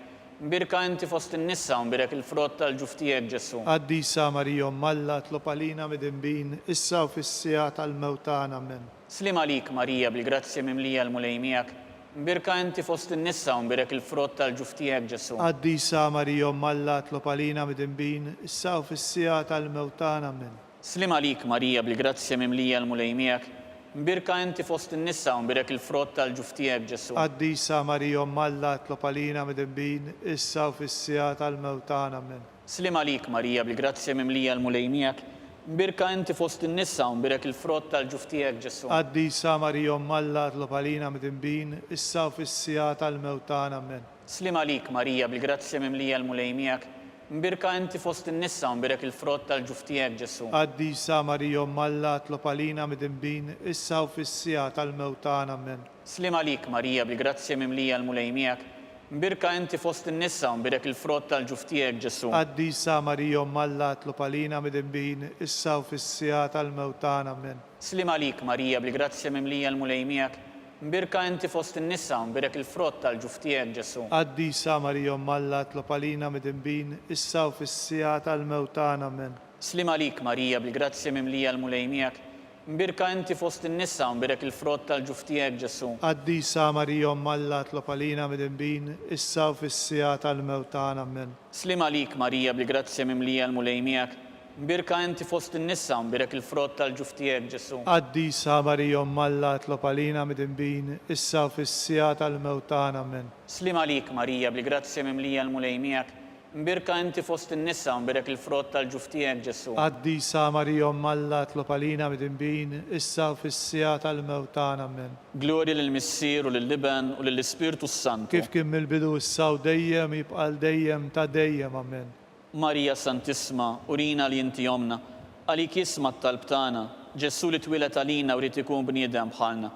mbirka inti fost in-nissa u mbirek il-frott tal-ġuf tiegħek Ġesu. Qaddisa Marija Malla tlob għalina mid-inbin, issa u fis-sija tal-mewtana amen. Slim għalik Marija bil-grazzja mimlija l-mulejmijak, mbirka inti fost in-nissa u mbirek il-frott tal-ġuf tiegħek Ġesu. Qaddisa Marija Malla tlob għalina mid-inbin, issa u fis-sija tal-mewtana amen. Slim għalik Marija bil-grazzja mimlija l-mulejmijak, mbirka inti fost in-nissa u mbirek il-frott tal-ġuf tiegħek Ġesu. Qaddisa Marija Malla tlob għalina mid-inbin, issa u fis-sija tal-mewtana amen. Slim għalik Marija bil-grazzja mimlija l-mulejmijak, mbirka inti fost in-nissa u mbirek il-frott tal-ġuf tiegħek Ġesu. Qaddisa Marija Malla tlob għalina mid-inbin, issa u fis-sija tal-mewtana amen. Slim għalik Marija bil-grazzja mimlija l-mulejmijak, mbirka inti fost in-nissa u mbirek il-frott tal-ġuf tiegħek Ġesu. Qaddisa Marija Malla tlob għalina mid-inbin, issa u fis-sija tal-mewtana amen. Slim għalik Marija bil-grazzja mimlija l-mulejmijak, mbirka inti fost in-nissa u mbirek il-frott tal-ġuf tiegħek Ġesu. Qaddisa Marija Malla tlob għalina mid-inbin, issa u fis-sija tal-mewtana amen. Slim għalik Marija bil-grazzja mimlija l-mulejmijak, mbirka inti fost in-nissa u mbirek il-frott tal-ġuf tiegħek Ġesu. Qaddisa Marija Malla tlob għalina mid-inbin, issa u fis-sija tal-mewtana amen. Slim għalik Marija bil-grazzja mimlija l-mulejmijak, mbirka inti fost in-nissa u mbirek il-frott tal-ġuf tiegħek Ġesu. Qaddisa Marija Malla tlob għalina mid-inbin, issa u fis-sija tal-mewtana amen. Slim għalik Marija bil-grazzja mimlija l-mulejmijak, mbirka inti fost in-nissa u mbirek il-frott tal-ġuf tiegħek Ġesu. Qaddisa Marija Malla tlob għalina mid-inbin, issa u fis-sija tal-mewtana amen. Slim għalik Marija bil-grazzja mimlija l-mulejmijak, mbirka inti fost in-nissa u mbirek il-frott tal-ġuf tiegħek Ġesu. Qaddisa Marija Malla tlob għalina mid-inbin, issa u fis-sija tal-mewtana amen. Glorja lill-Missier u lill-Liben u lill-Ispiritu Santu. Kif kien mill-bidu issa u dejjem jibqa' dejjem ta' dejjem amen. Marija Santissima, urina li inti jomna, għalik jisma t-talb tagħna, Ġesu li twilet għalina u rrid ikun bniedem bħalna.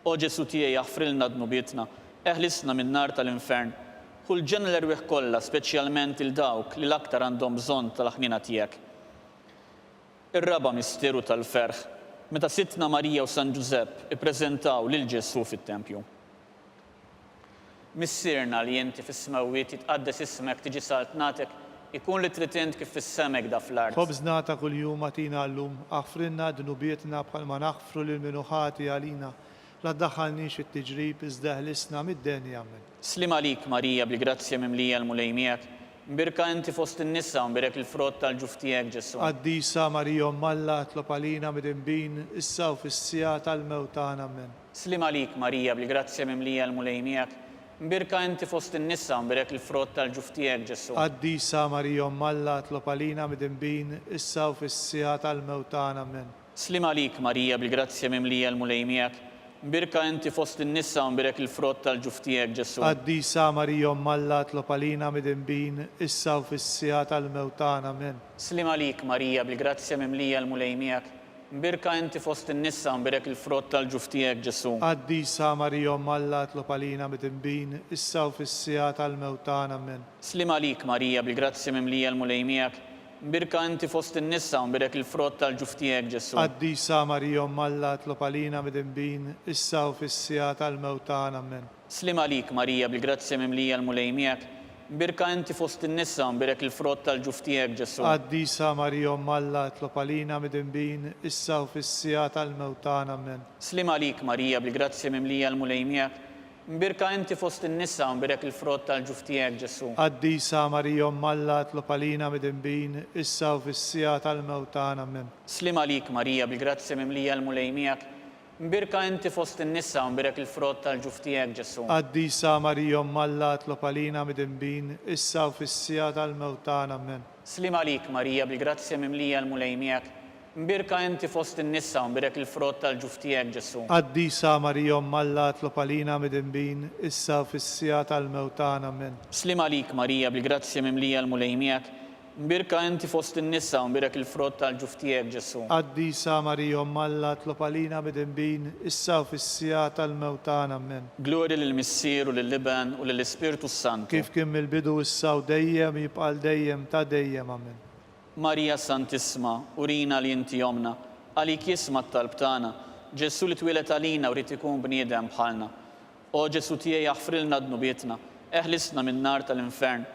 O Ġesu tiegħi jaħfrilna dnubietna, eħlisna minn nar tal-infern. Kull ġenna l-erwieħ kollha, speċjalment il-dawk li l-aktar għandhom bżonn tal-ħnina tiegħek. Ir-raba misteru tal-ferħ, meta Sittna Marija u San Ġusepp ippreżentaw lil Ġesu fit-tempju. Missierna li inti fis-smawiet jitqaddes ismek tiġi saltnatek, ikun li trid int kif fis-semek da fl-art. ħobżna ta' kuljum għatina llum, aħfrinna dunubietna bħalma naħfru lil minuħati għalina, la ddaħħalniex fit-tiġrib iżda ħlisna mid-denja amen. Slim għalik Marija bil-grazzja mimlija l-mulejmijak, mbirka inti fost in-nissa u mbirek il-frott tal-ġuf tiegħek Ġesu. Qaddisa Marija Malla tlob għalina mid-inbin, issa u fis-sija tal-mewtana amen. Slim għalik Marija bil-grazzja mimlija l-mulejmijak, mbirka inti fost in-nissa u mbirek il-frott tal-ġuf tiegħek Ġesu. Qaddisa Marija Malla tlob għalina mid-inbin, issa u fis-sija tal-mewtana amen. Slim għalik Marija bil-grazzja mimlija l-mulejmijak, mbirka inti fost in-nissa u mbirek il-frott tal-ġuf tiegħek Ġesu. Qaddisa Marija Malla tlob għalina mid-inbin, issa u fis-sija tal-mewtana amen. Slim għalik Marija bil-grazzja mimlija l-mulejmijak, mbirka inti fost in-nissa u mbirek il-frott tal-ġuf tiegħek Ġesu. Qaddisa Marija Malla tlob għalina mid-inbin, issa u fis-sija tal-mewtana amen. Slim għalik Marija bil-grazzja mimlija l-mulejmijak, mbirka inti fost in-nissa u mbirek il-frott tal-ġuf tiegħek Ġesu. Qaddisa Marija Malla tlob għalina mid-inbin, issa u fis-sija tal-mewtana amen. Slim għalik Marija bil-grazzja mimlija l-mulejmijak, mbirka inti fost in-nissa u mbirek il-frott tal-ġuf tiegħek Ġesu. Qaddisa Marija Malla tlob għalina mid-inbin, issa u fis-sija tal-mewtana amen. Slim għalik Marija bil-grazzja mimlija l-mulejmijak, mbirka inti fost in-nissa u mbirek il-frott tal-ġuf tiegħek Ġesu. Qaddisa Marija Malla tlob għalina mid-inbin, issa u fis-sija tal-mewtana amen. Slim għalik Marija bil-grazzja mimlija l-mulejmijak, Mbirka inti fost in-nisa u mbirek il-frott tal-ġuf tiegħek Ġesu. Qaddisa Marija Umm Alla tlob għalina midinbin, issa u fis-sija tal-mewt tagħna. Amen. Slim għalik Marija bil-grazzja mimlija l-mulej miegħek. Mbirka inti fost in-nisa u mbirek il-frott tal-ġuf tiegħek Ġesu. Qaddisa Marija Umm Alla tlob għalina midinbin, issa u fis-sija tal-mewt tagħna. Amen. Slim għalik Marija bil-grazzja mimlija l-mulej miegħek. Mbirka inti fost in-nisa u mbirek il-frott tal-ġuf tiegħek Ġesu. Qaddisa Marija Umm Alla tlob għalina midinbin, issa u fis-sija tal-mewt tagħna. Amen. Glorja lill-Missier u lill-Liban u lill-Ispiritu Santu. Kif kien mill-bidu issa u dejjem jibqa' dejjem ta' dejjem. Amen. Marija Santisma, urina li inti jomna, għalik jisma t-talb tagħna, Ġesu li twilet għalina u rrid ikun bniedem bħalna. O Ġesu tiegħi jaħfrilna dnubietna, eħlisna min-nar tal-infern.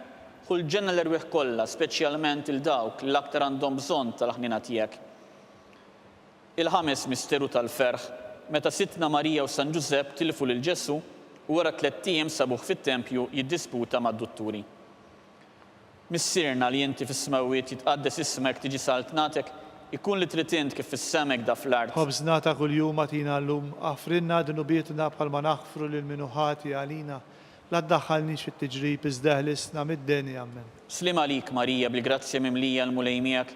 Kull ġenna l-erwieħ kollha, speċjalment il-dawk l-aktar għandhom bżonn tal-ħnina tiegħek. Il-ħames misteru tal-ferħ, meta Sitna Marija u San Ġusepp tilfu lil Ġesu u wara 3 ijiem sabuh fit-tempju jiddisputa mad-dutturi. Missierna li inti fis-smawiet jitqaddes ismek tiġi saltnatek, ikun li trid int kif fis-semek da fl-art. Ħobżna ta' kuljum għatina llum, aħfrinna dnubietna bħalma naħfru lil minuħati għalina. La ddaħħalniex fit-tiġrib iżda ħlisna mid-denja. Amen. Slim għalik Marija bil-grazzja mimlija l-mulej miegħek.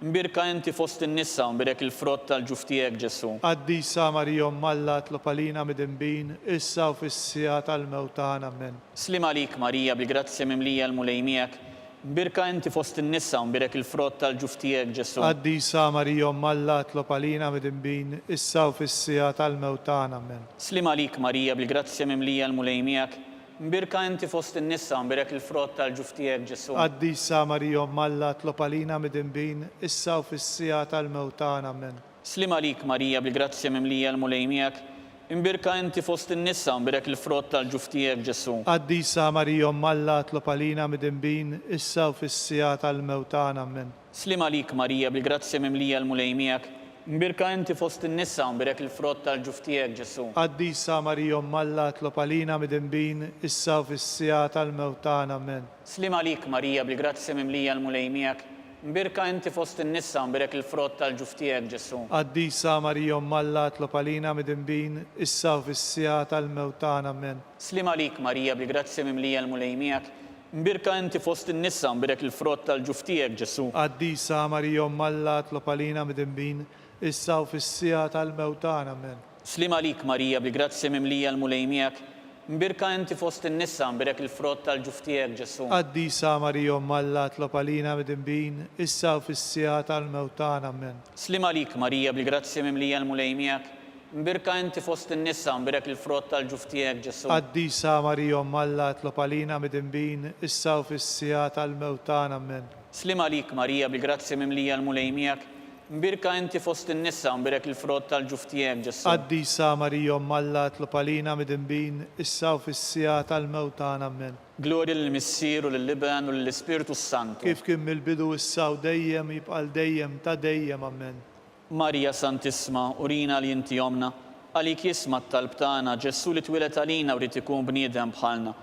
Mbirka inti fost in-nisa u mbirek il-frott tal-ġuf tiegħek Ġesu. Qaddisa Marija Umm Alla tlob għalina midinbin, issa u fis-sija tal-mewt tagħna. Amen. Slim għalik Marija bil-grazzja mimlija l-mulej miegħek. Mbirka inti fost in-nisa u mbirek il-frott tal-ġuf tiegħek Ġesu. Qaddisa Marija Umm Alla tlob għalina midinbin, issa u fis-sija tal-mewt tagħna. Amen. Slim għalik Marija bil-grazzja mimlija l-mulej miegħek. Mbirka inti fost in-nisa u mbirek il-frott tal-ġuf tiegħek Ġesu. Qaddisa Marija Umm Alla tlob għalina midinbin, issa u fis-sija tal-mewt tagħna. Amen. Slim għalik Marija bil-grazzja mimlija l-mulej miegħek. Mbirka inti fost in-nisa u mbirek il-frott tal-ġuf tiegħek Ġesu. Qaddisa Marija Umm Alla tlob għalina midinbin, issa u fis-sija tal-mewt tagħna. Amen. Slim għalik Marija bil-grazzja mimlija l-mulej miegħek. Mbirka inti fost in-nisa u mbirek il-frott tal-ġuf tiegħek Ġesu. Qaddisa Marija Umm Alla tlob għalina midinbin, issa u fis-sija tal-mewt tagħna. Amen. Slim għalik Marija bil-grazzja mimlija l-mulej miegħek. Mbirka inti fost in-nisa u mbirek il-frott tal-ġuf tiegħek Ġesu. Qaddisa Marija Umm Alla tlob għalina midinbin, issa u fis-sija tal-mewt tagħna. Amen. Slim għalik Marija bil-grazzja mimlija l-mulej miegħek. Mbirka inti fost in-nisa u mbirek il-frott tal-ġuf tiegħek Ġesu. Qaddisa Marija Umm Alla tlob għalina midinbin, issa u fis-sija tal-mewt tagħna. Amen. Slim għalik Marija bil-grazzja mimlija l-mulej miegħek. Mbirka inti fost in-nisa u mbirek il-frott tal-ġuf tiegħek Ġesu. Qaddisa Marija Umm Alla tlob għalina midinbin, issa u fis-sija tal-mewt tagħna. Amen. Slim għalik Marija bil-grazzja mimlija l-mulej miegħek. Mbirka inti fost in-nisa u mbirek il-frott tal-ġuf tiegħek Ġesu. Qaddisa Marija Umm Alla tlob għalina midinbin, issa u fis-sija tal-mewt tagħna. Amen. Slim għalik Marija bil-grazzja mimlija l-mulej miegħek. Mbirka inti fost in-nisa u mbirek il-frott tal-ġuf tiegħek Ġesu. Qaddisa Marija Umm Alla tlob għalina midinbin, issa u fis-sija tal-mewt tagħna. Amen. Glorja lill-Missier u lill-Liban u lill-Ispiritu Santu. Kif kien mill-bidu issa u dejjem jibqa' dejjem ta' dejjem. Amen. Marija Santisma, urina li inti jomna, għalik jisma t-talb tagħna, Ġesu li twilet għalina u rrid ikun bniedem bħalna.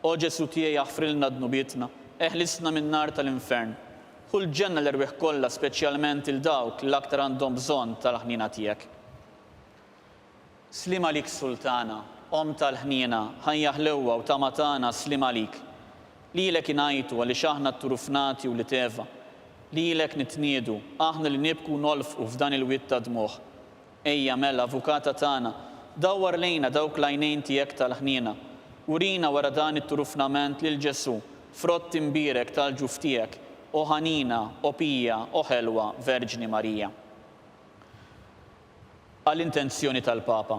O Ġesu tiegħi jaħfrilna dnubietna, eħlisna min-nar tal-infern. Kull ġenna l-erwieħ kollha, speċjalment il-dawk l-aktar għandhom bżonn tal-ħnina tiegħek. Slim għalik Sultana, Om tal-ħnina, ħajja ħlewwa u tama tagħna slim għalik. Lilek ingħajtu għaliex aħna t-turufnati u li teva. Lilek nitniedu, aħna li nibku nolfqu f'dan il-witt ta' dmuħ. Ejja mela, avukata tagħna, dawwar lejna dawk l-għajnejn tiegħek tal-ħnina. Urina wara dan it-turufnament lil Ġesu, frott imbirek tal-ġuf tiegħek. O ħanina, o pija, o ħelwa, Verġni Marija. Għall-intenzjoni tal-Papa,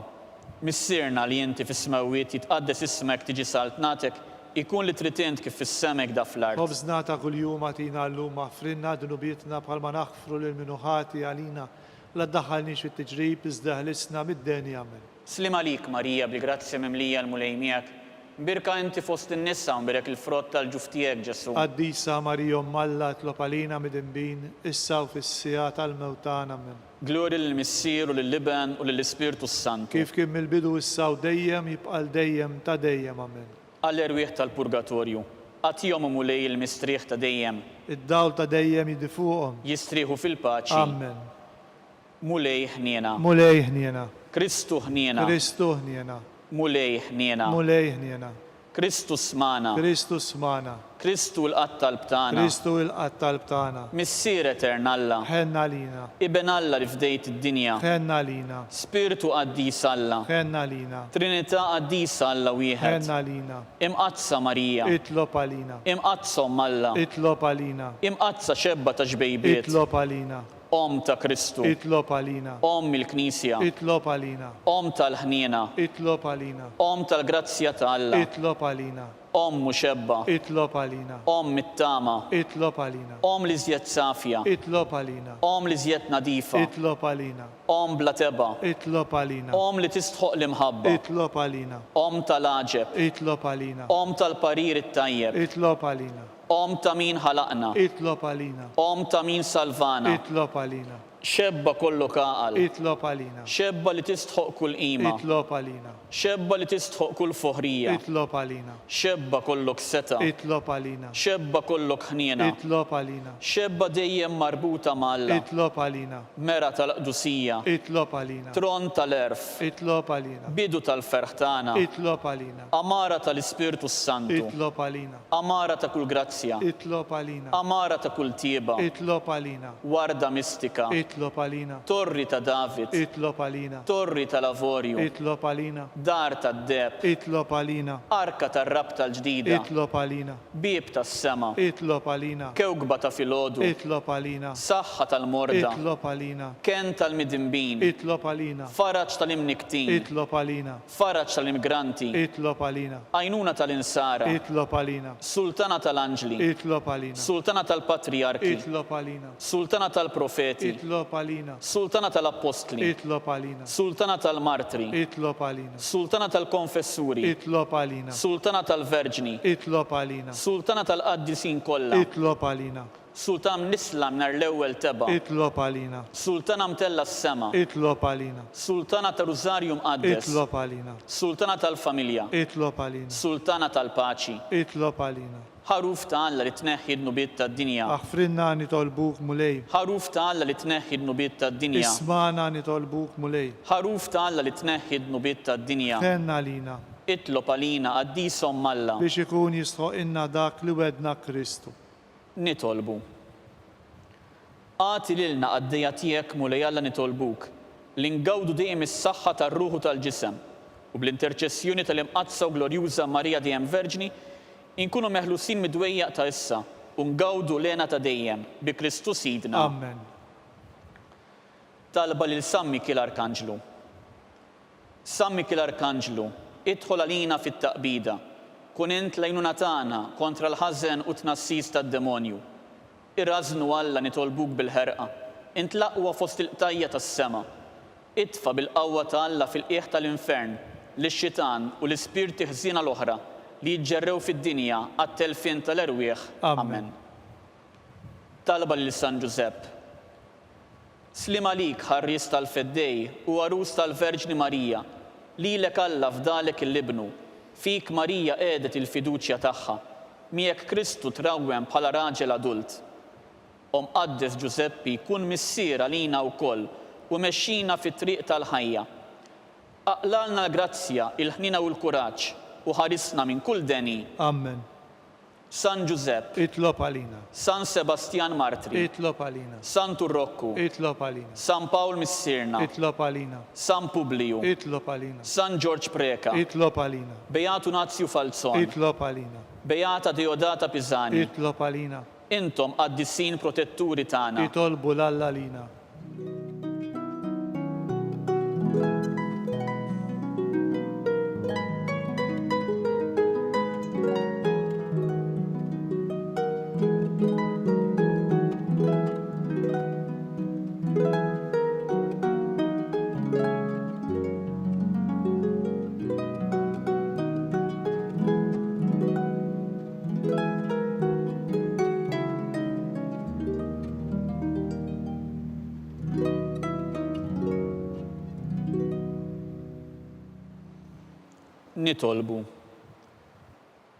missierna li inti fis-smawiet jitqaddes ismek tiġi saltnatek, ikun li trid int kif fis-semek da fl-art. Ħobżna ta' kuljum għatina llum, aħfrinna dnubietna bħalma naħfru lil minuħati għalina. La ddaħħalniex fit-tiġrib iżda ħlisna mid-denja. Amen. Slim għalik Marija bil-grazzja mimlija l-mulej miegħek. Mbirka inti fost in-nisa u mbirek il-frott tal-ġuf tiegħek Ġesu. Qaddisa Marija Umm Alla tlob għalina midinbin, issa u fis-sija tal-mewt tagħna. Amen. Glorja lill-Missier u lill-Liban u lill-Ispiritu Santu. Kif kien mill-bidu issa u dejjem jibqa' dejjem ta' dejjem. Amen. Għall-erwieħ tal-Purgatorju, għatihom mulej il-mistrieħ ta' dejjem. Id-dawl ta' dejjem jidifuqhom. Jistrieħu fil-paċi. Amen. Mulej ħniena. Mulej ħniena. Kristu ħniena, Kristu ħniena, mulej ħniena, mulej ħniena, Kristu smana, Kristu smana, Kristu l-qattal btana, Kristu il-qattal btana, Missier eternalla, ħenna lina, Iben Alla li fdejt id-dinja, ħenna lina, Spiritu qaddis Alla, ħenna lina, Trinità qaddisa Alla wieħed, ħenna lina, imqazza Marija, itlob għalina, imqazza Alla, itlob għalina, imqazza xebba ta' ġbejbiet, itlob għalina, Om ta' Kristu, itlob għalina, Om il-Knisja, itlob għalina, Om tal-ħniena, itlob għalina, Om tal-grazzja ta' Alla, itlob għalina, Om muxebba, itlob għalina, Om mit-tama, itlob għalina, Om li żjed safja, itlob għalina, Om li żjed nadifa, itlob għalina, Om bla teba, itlob għalina, Om li tistħoq l-imħabba, itlob għalina, Om tal-aġeb, itlob għalina, Om tal-parir it-tajjeb, itlob għalina, Om ta' min ħalaqna, itlob għalina, Om ta' min salvana, itlob għalina, xebba kollu kaqal, itlob għalina, xebba li tistħoq kull qima, itlob għalina, xebba li tistħoq kull foħrija, itlob għalina, xebba kollok seta, itlob għalina, xebba kollok ħniena, itlob għalina, xebba dejjem marbuta malla, itlob għalina, mera tal-qdusija, itlob għalina, tron tal-erf, itlob għalina, bidu tal-ferħtana, itlob għalina, amara tal-Ispirtu Santu, itlob għalina, amara ta' kull grazzja, itlob għalina, amara ta' kull tieba, itlob għalina, warda mistika, itlob għalina, torri ta' David, itlob għalina, torri tal-avorju, itlob għalina, dar tad-deb, itlob għalina, arka tar-rab tal-ġdida, itlob għalina, bib tas-sema, itlob għalina, kewkba ta' filodu, itlob għalina, saħħa tal-morda, itlob għalina, ken tal-midimbin, itlob għalina, faraġ tal-imniktin, itlob għalina, faraġ tal-immigranti, itlob għalina, għajnuna tal-insara, itlob għalina, sultana tal-anġli, itlob għalina, sultana tal-patriarki, itlob għalina, sultana tal-profeti, itlob għalina, sultana tal-apostli, itlob għalina, sultana tal-martri, itlob għalina, sultana tal-konfessuri, itlob għalina, sultana tal-verġni, itlob għalina, sultana tal-qaddisin kollha, itlob għalina, sultan nislam nar l-ewwel teba, itlob għalina, sultana mtella s-sema, itlob għalina, sultana ta' Rużarju mqaddes, itlob għalina, sultana tal-familja, itlob għalina, sultana tal-paċi, itlob għalina, ħaruf ta' Alla li tneħħi d-nubiet tad-dinja, aħfrinna nitolbuk mulej, ħaruf ta' Alla li tneħħi d-nubiet tad-dinja, ismana nitolbuk mulej, ħaruf ta' Alla li tneħħi d-nubiet tad-dinja, ħenna lina, itlob għalina qaddisom Alla, biex ikun jistħoq inna dak li wedna Kristu. nitolbu. Għati lilna għaddejja tiegħek mulej Alla nitolbuk, li ngawdu dejjem is-saħħa tar-ruħu tal-ġisem u bl-interċessjoni tal-imqazza u glorjuża Marija dejjem Verġni inkunu meħlusin mid-dwejjaq ta' issa u ngawdu lena ta' dejjem bi Kristu Sidna. Amen. Talba lil San Mikil Arkanġlu. San Mikil Arkanġlu, idħol għalina fit-taqbida, kun int lejnuna tagħna kontra l-ħażen u tnassis tad-demonju. Irrażnu Alla nitolbuk bil-ħerqa, int l-aqwa fost il-qtajja tas-sema. Itfa bil-qawwa ta' Alla fil-qiegħ tal-infern lix-xitan u l-ispirti ħżiena l-oħra li jġġerrew fid-dinja għat-telfien tal-erwieħ. Amen. Talba lil San Giuseppe. Slim għalik ħarris tal-feddej u għarus tal-Verġni Marija, lilek Alla fdalek il-libnu, fik Marija qiegħdet il-fiduċja tagħha, miegħek Kristu trawwem bħala raġel adult. Qaddes Giuseppi kun missier għalina wkoll u mexxina fit-triq tal-ħajja. Aqlalna l-grazzja, il-ħnina u l-kuraġġ u ħarisna minn kull deni. Amen. San Giuseppe, Itlob għalina, San Sebastian Martri, itlob għalina, San Turrokku, itlob għalina, San Paul Missirna, itlob għalina, San Publiu, itlob għalina, San George Preka, itlob għalina, Beatu Nazju Falzon, itlob għalina, Beata Deodata Pisani, itlob għalina, intom qaddissin protetturi tagħna. itolbu l-Alla lina. Nitolbu.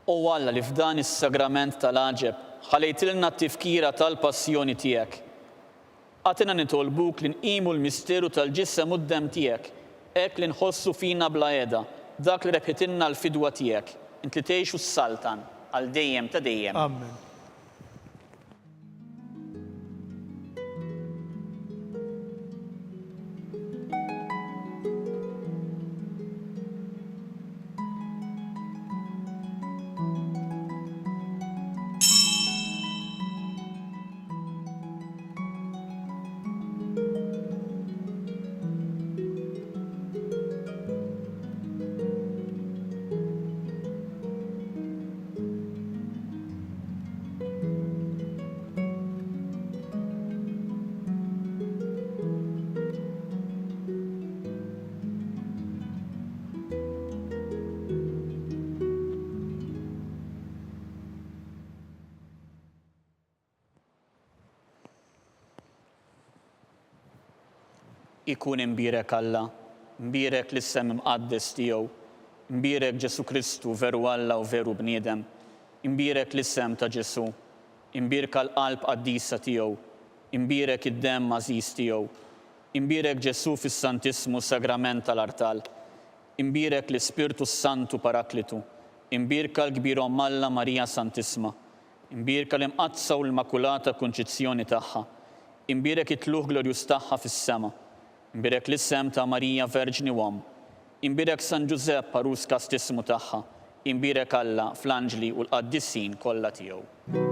O Alla li f'dan is-sagrament tal-aġeb ħalejtilna t-tifkira tal-passjoni tiegħek. Għatina nitolbuk li nqimu l-misteru tal-ġisem u d-dem tiegħek Ek li nħossu fina bla eda, dak li rebħitinna l-fidwa tiegħek, int li tgħixu s-saltan għal dejjem ta' dejjem. Amen. Ikun imbirek Alla, imbirek l-isem imqaddes tiegħu, imbirek Ġesu Kristu veru Alla u veru bniedem, imbirek l-isem ta' Ġesu, imbirka l-qalb qaddisa tiegħu, imbirek id-demm għażiż tiegħu, imbirek Ġesu fis-Santismu Sagrament tal-Artal, imbirek l-Ispirtu Santu Paraklitu, imbirka l-Kbir Omm Alla Marija Santisma, imbirka l-imqazza u l-Immakulata Konċizzjoni tagħha, imbirek it-tluħ glorjuż tagħha fis-sema, imbirek l-isem ta' Marija Verġni Omm, imbirek San Ġusepp Parus kastismu tagħha, imbirek Alla fl-anġli u l-qaddissin kollha tiegħu.